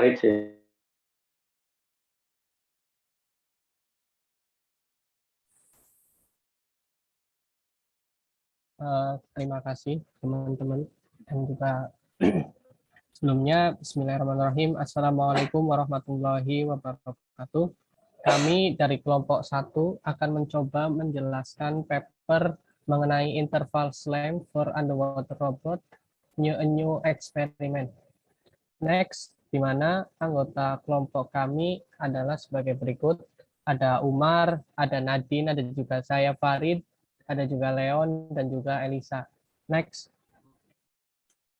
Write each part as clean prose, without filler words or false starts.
Farid sih. Terima kasih teman-teman dan juga sebelumnya Bismillahirrahmanirrahim. Assalamualaikum warahmatullahi wabarakatuh. Kami dari kelompok 1 akan mencoba menjelaskan paper mengenai interval SLAM for underwater robot, a new experiment. Next, di mana anggota kelompok kami adalah sebagai berikut. Ada Umar, ada Nadine, ada juga saya Farid, ada juga Leon, dan juga Elisa. Next,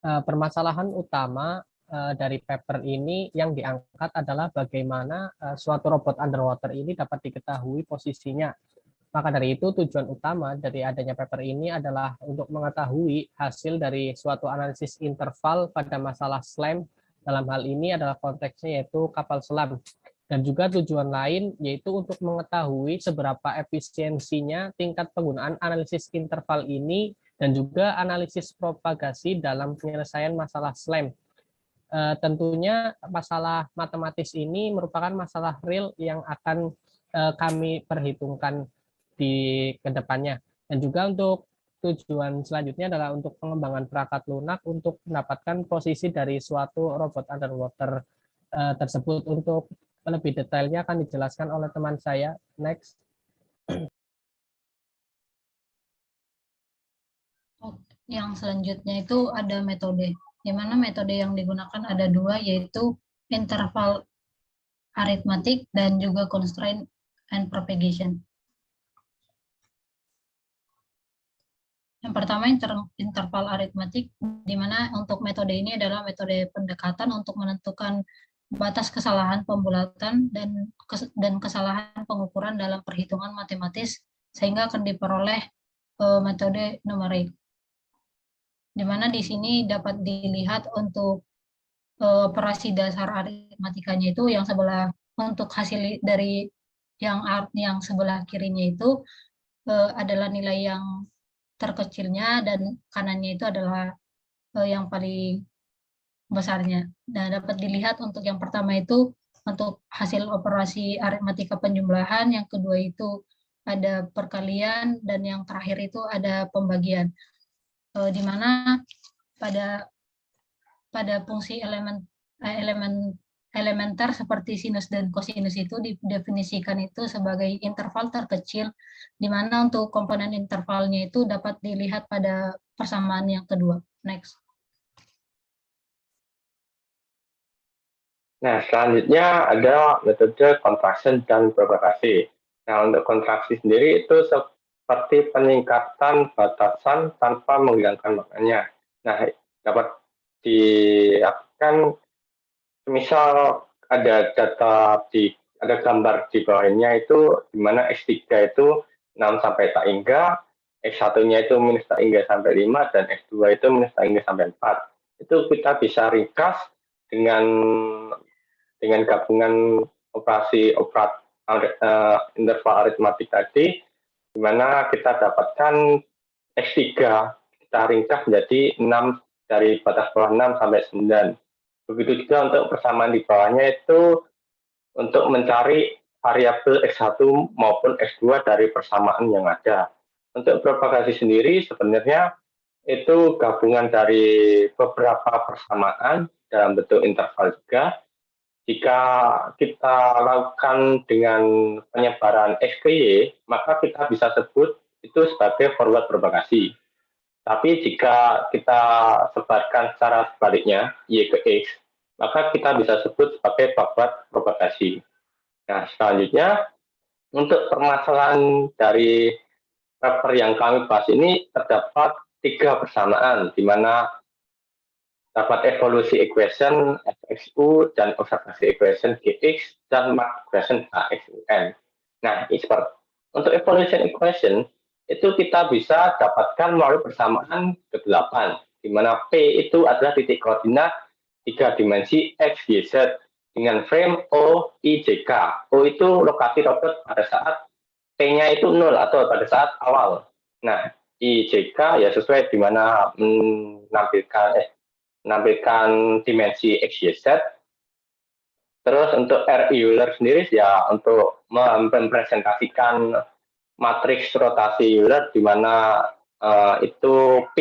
permasalahan utama dari paper ini yang diangkat adalah bagaimana suatu robot underwater ini dapat diketahui posisinya. Maka dari itu tujuan utama dari adanya paper ini adalah untuk mengetahui hasil dari suatu analisis interval pada masalah SLAM. Dalam hal ini adalah konteksnya yaitu kapal selam. Dan juga tujuan lain yaitu untuk mengetahui seberapa efisiensinya tingkat penggunaan analisis interval ini dan juga analisis propagasi dalam penyelesaian masalah SLAM. Tentunya masalah matematis ini merupakan masalah real yang akan kami perhitungkan di kedepannya. Dan juga untuk tujuan selanjutnya adalah untuk pengembangan perangkat lunak untuk mendapatkan posisi dari suatu robot underwater tersebut. Untuk lebih detailnya akan dijelaskan oleh teman saya. Next. Yang selanjutnya itu ada metode, di mana metode yang digunakan ada dua, yaitu interval arithmetic dan juga constraint and propagation. Yang pertama interval aritmatik, di mana untuk metode ini adalah metode pendekatan untuk menentukan batas kesalahan pembulatan dan kesalahan pengukuran dalam perhitungan matematis sehingga akan diperoleh metode numerik. Di mana di sini dapat dilihat untuk operasi dasar aritmatikanya itu yang sebelah, untuk hasil dari yang sebelah kirinya itu adalah nilai yang terkecilnya dan kanannya itu adalah yang paling besarnya. Nah, dapat dilihat untuk yang pertama itu untuk hasil operasi aritmatika penjumlahan, yang kedua itu ada perkalian, dan yang terakhir itu ada pembagian. Di mana pada fungsi elementer seperti sinus dan kosinus itu didefinisikan itu sebagai interval terkecil, di mana untuk komponen intervalnya itu dapat dilihat pada persamaan yang kedua. Next. Nah, selanjutnya ada metode kontraksi dan propagasi. Nah, untuk kontraksi sendiri itu seperti peningkatan batasan tanpa menghilangkan maknanya. Nah, dapat diartikan misal ada ada gambar di bawahnya itu di mana X3 itu 6 sampai tak hingga, X1-nya itu minus tak hingga sampai 5, dan X2 itu minus tak hingga sampai 4. Itu kita bisa ringkas dengan gabungan operasi interval aritmatik tadi, di mana kita dapatkan X3 kita ringkas menjadi 6 dari batas bawah 6 sampai 9. Begitu juga untuk persamaan di bawahnya itu untuk mencari variabel X1 maupun X2 dari persamaan yang ada. Untuk propagasi sendiri sebenarnya itu gabungan dari beberapa persamaan dalam bentuk interval juga. Jika kita lakukan dengan penyebaran X ke Y, maka kita bisa sebut itu sebagai forward propagasi. Tapi jika kita sebarkan secara sebaliknya, Y ke X, maka kita bisa sebut sebagai backward propagasi. Nah, selanjutnya, untuk permasalahan dari paper yang kami bahas ini terdapat 3 persamaan, di mana dapat evolusi equation FXU dan observasi equation GX dan mark equation HXUN. Nah, untuk evolution equation itu kita bisa dapatkan melalui persamaan ke-8, di mana P itu adalah titik koordinat 3 dimensi X, Y, Z dengan frame O, I, J, K. O itu lokasi robot pada saat P-nya itu 0 atau pada saat awal. Nah, I, J, K ya sesuai di mana menampilkan dimensi X, Y, Z. Terus untuk R. Euler sendiri ya untuk mempresentasikan matriks rotasi Euler di mana itu P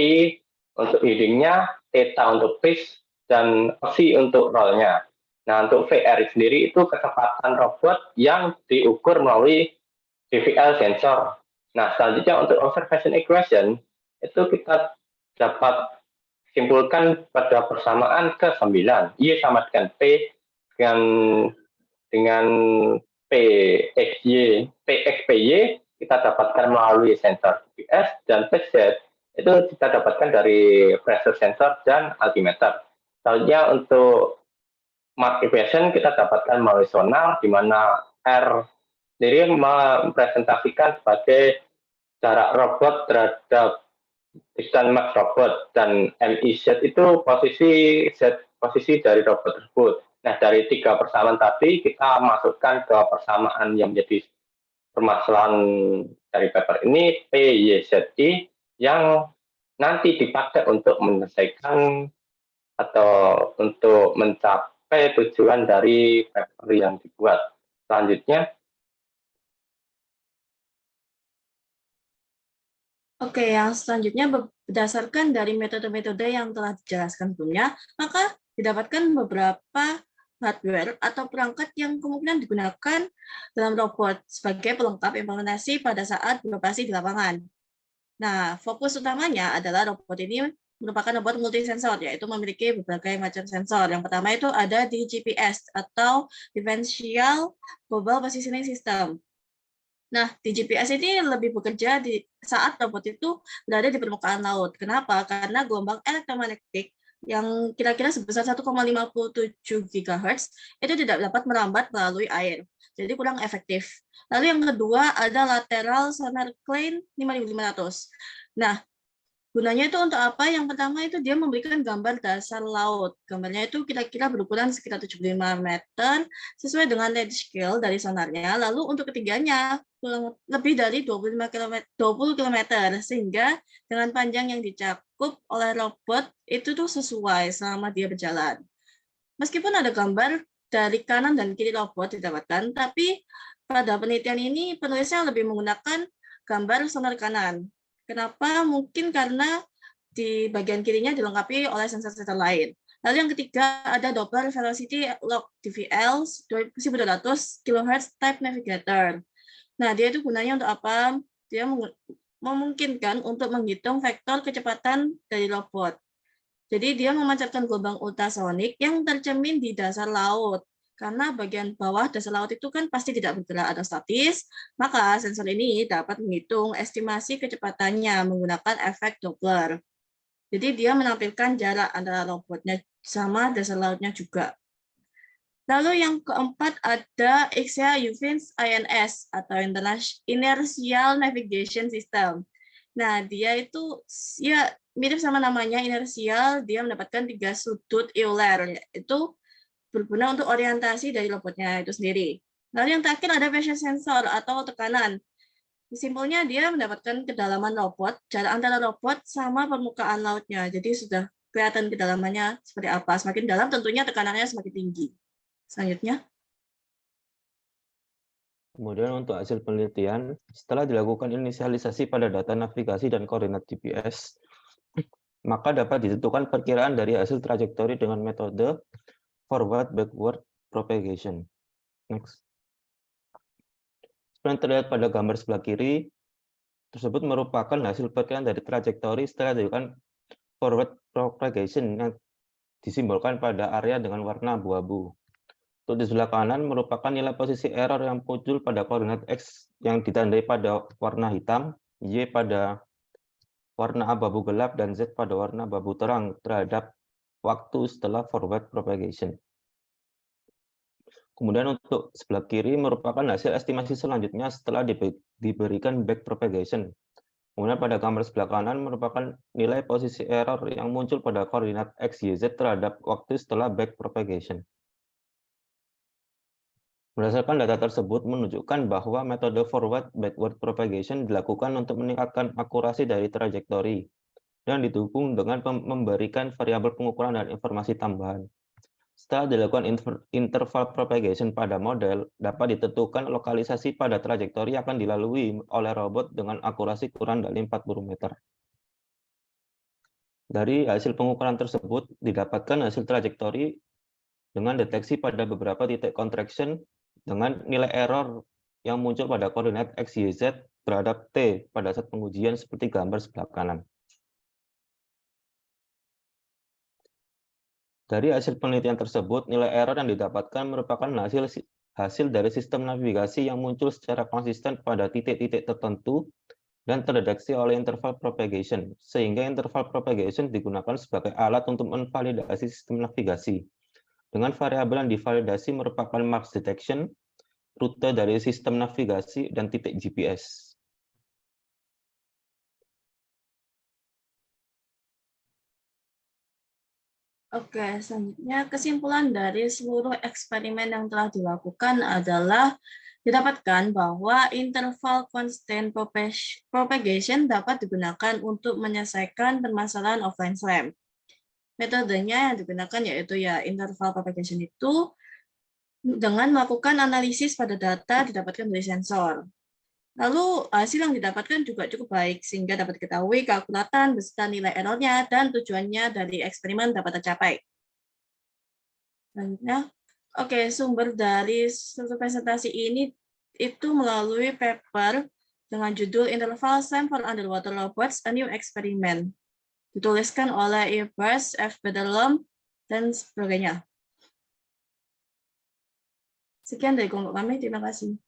untuk heading-nya, theta untuk pitch, dan C untuk roll-nya. Nah, untuk VR sendiri itu kecepatan robot yang diukur melalui DVL sensor. Nah, selanjutnya untuk observation equation, itu kita dapat simpulkan pada persamaan ke-9. Y sama dengan P dengan PXPY kita dapatkan melalui sensor GPS dan PZ itu kita dapatkan dari pressure sensor dan altimeter. Selanjutnya untuk mark equation kita dapatkan melalui sonar di mana R sendiri mempresentasikan sebagai jarak robot terhadap distance max robot dan MIZ itu posisi dari robot tersebut. Nah, dari 3 persamaan tadi kita masukkan ke persamaan yang menjadi permasalahan dari paper ini PYZI yang nanti dipakai untuk menyelesaikan atau untuk mencapai tujuan dari paper yang dibuat. Selanjutnya, Oke, yang selanjutnya berdasarkan dari metode-metode yang telah dijelaskan sebelumnya, maka didapatkan beberapa hardware atau perangkat yang kemungkinan digunakan dalam robot sebagai pelengkap implementasi pada saat beroperasi di lapangan. Nah, fokus utamanya adalah robot ini merupakan robot multisensor, yaitu memiliki berbagai macam sensor. Yang pertama itu ada di GPS atau Differential Global Positioning System. Nah, di GPS ini lebih bekerja di saat robot itu berada di permukaan laut. Kenapa? Karena gelombang elektromagnetik yang kira-kira sebesar 1,57 GHz itu tidak dapat merambat melalui air. Jadi kurang efektif. Lalu yang kedua ada lateral sonar Klein 5500. Nah, gunanya itu untuk apa? Yang pertama itu dia memberikan gambar dasar laut. Gambarnya itu kira-kira berukuran sekitar 75 meter sesuai dengan LED scale dari sonarnya. Lalu untuk ketiganya lebih dari 25 km, 20 km sehingga dengan panjang yang dicakup oleh robot itu tuh sesuai selama dia berjalan. Meskipun ada gambar dari kanan dan kiri robot didapatkan, tapi pada penelitian ini penulisnya lebih menggunakan gambar sonar kanan. Kenapa? Mungkin karena di bagian kirinya dilengkapi oleh sensor-sensor lain. Lalu yang ketiga ada Doppler Velocity Log DVL 1200 kHz Type Navigator. Nah, dia itu gunanya untuk apa? Dia memungkinkan untuk menghitung vektor kecepatan dari robot. Jadi dia memancarkan gelombang ultrasonik yang tercermin di dasar laut. Karena bagian bawah dasar laut itu kan pasti tidak bergerak atau statis, maka sensor ini dapat menghitung estimasi kecepatannya menggunakan efek Doppler. Jadi dia menampilkan jarak antara robotnya sama dasar lautnya juga. Lalu yang keempat ada IXIA UFINS INS atau Inertial Navigation System. Nah, dia itu ya mirip sama namanya inersial, dia mendapatkan 3 sudut Euler, yaitu berguna untuk orientasi dari robotnya itu sendiri. Lalu yang terakhir ada pressure sensor atau tekanan. Simpelnya dia mendapatkan kedalaman robot, jarak antara robot sama permukaan lautnya. Jadi sudah kelihatan kedalamannya seperti apa. Semakin dalam tentunya tekanannya semakin tinggi. Selanjutnya. Kemudian untuk hasil penelitian, setelah dilakukan inisialisasi pada data navigasi dan koordinat GPS, maka dapat ditentukan perkiraan dari hasil trajektori dengan metode forward-backward propagation. Next. Seperti yang terlihat pada gambar sebelah kiri, tersebut merupakan hasil perkiraan dari trajektori setelah dilakukan forward propagation yang disimbolkan pada area dengan warna abu-abu. Untuk di sebelah kanan merupakan nilai posisi error yang muncul pada koordinat X yang ditandai pada warna hitam, Y pada warna abu-abu gelap, dan Z pada warna abu-abu terang terhadap waktu setelah forward propagation. Kemudian untuk sebelah kiri merupakan hasil estimasi selanjutnya setelah diberikan back propagation. Kemudian pada gambar sebelah kanan merupakan nilai posisi error yang muncul pada koordinat X, Y, Z terhadap waktu setelah back propagation. Berdasarkan data tersebut menunjukkan bahwa metode forward-backward propagation dilakukan untuk meningkatkan akurasi dari trajektori dan didukung dengan memberikan variabel pengukuran dan informasi tambahan. Setelah dilakukan interval propagation pada model, dapat ditentukan lokalisasi pada trajektori yang akan dilalui oleh robot dengan akurasi kurang dari 40 meter. Dari hasil pengukuran tersebut, didapatkan hasil trajektori dengan deteksi pada beberapa titik contraction dengan nilai error yang muncul pada koordinat X, Y, Z terhadap T pada saat pengujian seperti gambar sebelah kanan. Dari hasil penelitian tersebut, nilai error yang didapatkan merupakan hasil dari sistem navigasi yang muncul secara konsisten pada titik-titik tertentu dan terdeteksi oleh interval propagation, sehingga interval propagation digunakan sebagai alat untuk memvalidasi sistem navigasi. Dengan variabel yang divalidasi merupakan maps detection, rute dari sistem navigasi, dan titik GPS. Oke, selanjutnya kesimpulan dari seluruh eksperimen yang telah dilakukan adalah didapatkan bahwa interval constant propagation dapat digunakan untuk menyelesaikan permasalahan offline SLAM. Metodenya yang digunakan yaitu interval propagation itu dengan melakukan analisis pada data didapatkan dari sensor. Lalu hasil yang didapatkan juga cukup baik sehingga dapat diketahui kalkulatan beserta nilai errornya dan tujuannya dari eksperimen dapat tercapai. Selanjutnya, sumber dari suatu presentasi ini itu melalui paper dengan judul Interval SLAM for Underwater Robots, a New Experiment. Dituliskan oleh Ibers, F. Bederlom, dan sebagainya. Sekian dari kelompok kami, terima kasih.